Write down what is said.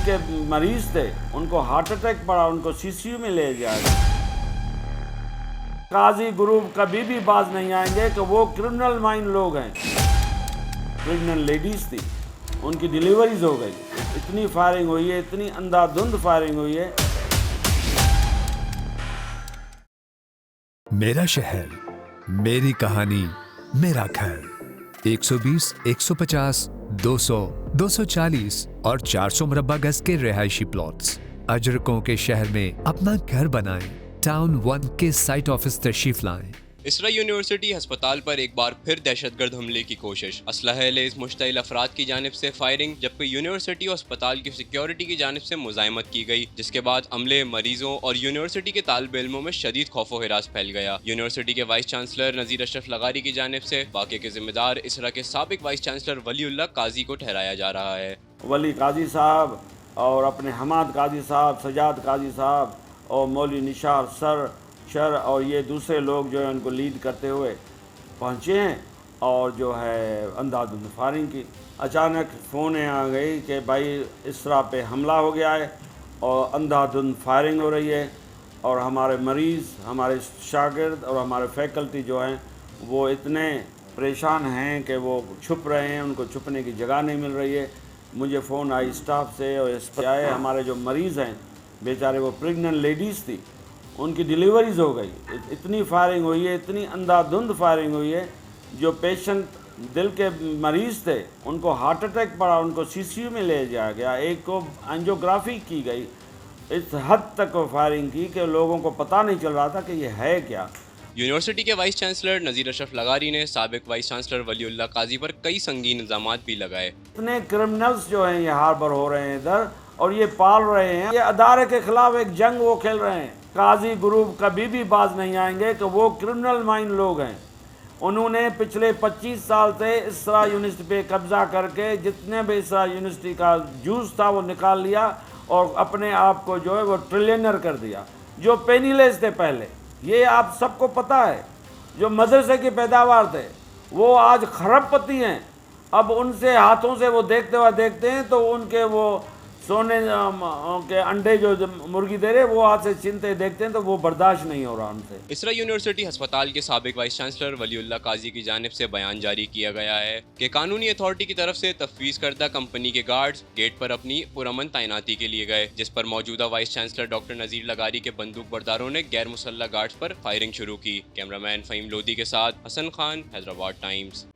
के मरीज थे, उनको हार्ट अटैक पड़ा, उनको सीसीयू में ले जाया। काजी ग्रुप कभी भी बाज नहीं आएंगे कि वो क्रिमिनल माइंड लोग हैं। प्रेग्नेंट लेडीज थी, उनकी डिलीवरीज हो गई, इतनी फायरिंग हुई है, इतनी अंधाधुंध फायरिंग हुई है। मेरा शहर, मेरी कहानी, मेरा घर। 120, 150, 200, 240 और 400 मुरब्बा गज के रिहायशी प्लॉट्स अजरकों के शहर में अपना घर बनाएं। टाउन 1 के साइट ऑफिस तशरीफ लाएं। इसरा यूनिवर्सिटी अस्पताल पर एक बार फिर दहशतगर्द हमले की कोशिश। असलहे मुश्तइल अफराद की जानिब से फायरिंग, जबकि यूनिवर्सिटी और अस्पताल की सिक्योरिटी की जानिब से मुजाहिमत की गई, जिसके बाद अमले, मरीजों और यूनिवर्सिटी के तालिब इल्मों में शदीद खौफो हिरास फैल गया। यूनिवर्सिटी के वाइस चांसलर नज़ीर अशरफ लगारी की जानिब से वाक़े के जिम्मेदार इसरा के साबिक वाइस चांसलर वलीउल्लाह काजी को ठहराया जा रहा है। वली काजी साहब और अपने हमाद काजी साहब, सजाद काजी साहब और मौलवी निशार शर और ये दूसरे लोग जो है उनको लीड करते हुए पहुँचे हैं और जो है अंधाधुंध फायरिंग की। अचानक फ़ोनें आ गई कि भाई इसरा पे हमला हो गया है और अंधाधुंध फायरिंग हो रही है और हमारे मरीज़, हमारे शागिर्द और हमारे फैकल्टी जो हैं वो इतने परेशान हैं कि वो छुप रहे हैं, उनको छुपने की जगह नहीं मिल रही है। मुझे फ़ोन आई स्टाफ से और इस पर आए हमारे जो मरीज़ हैं बेचारे, वो प्रेग्नेंट लेडीज़ थी, उनकी डिलीवरीज हो गई, इतनी फायरिंग हुई है, इतनी अंधाधुंध फायरिंग हुई है। जो पेशेंट दिल के मरीज़ थे उनको हार्ट अटैक पड़ा, उनको सीसीयू में ले जाया गया, एक को एंजियोग्राफी की गई। इस हद तक वो फायरिंग की कि लोगों को पता नहीं चल रहा था कि ये है क्या। यूनिवर्सिटी के वाइस चांसलर नज़ीर अशरफ लगारी ने साबिक वाइस चांसलर वलीउल्लाह काजी पर कई संगीन इल्ज़ामात भी लगाए। इतने क्रिमिनल्स जो हैं ये हार्बर हो रहे हैं इधर और ये पाल रहे हैं, ये अदारे के खिलाफ एक जंग वो खेल रहे हैं। काजी ग्रुप कभी भी बाज नहीं आएंगे कि वो क्रिमिनल माइंड लोग हैं। उन्होंने पिछले 25 साल से इसरा यूनिवर्सिटी पे कब्जा करके जितने भी इसरा यूनिवर्सिटी का जूस था वो निकाल लिया और अपने आप को जो है वो ट्रिलियनर कर दिया। जो पेनीलेस थे पहले, ये आप सबको पता है, जो मदरसे की पैदावार थे वो आज खरबपति हैं। अब उनसे हाथों से वो देखते हैं तो उनके वो सोने के अंडे जो मुर्गी दे रहे वो हाथ से छीनते देखते हैं तो वो बर्दाश्त नहीं हो रहा उनसे। इसरा यूनिवर्सिटी अस्पताल के साबिक वाइस चांसलर वलीउल्लाह काजी की जानिब से बयान जारी किया गया है कि कानूनी अथॉरिटी की तरफ से तफवीज़ करदा कंपनी के गार्ड्स गेट पर अपनी पुरअमन तैनाती के लिए गए, जिस पर मौजूदा वाइस चांसलर डॉक्टर नज़ीर लगारी के बंदूक बरदारों ने गैर मुसल्लह गार्ड्स पर फायरिंग शुरू की। कैमरामैन फ़हीम लोधी के साथ हसन खान, हैदराबाद टाइम्स।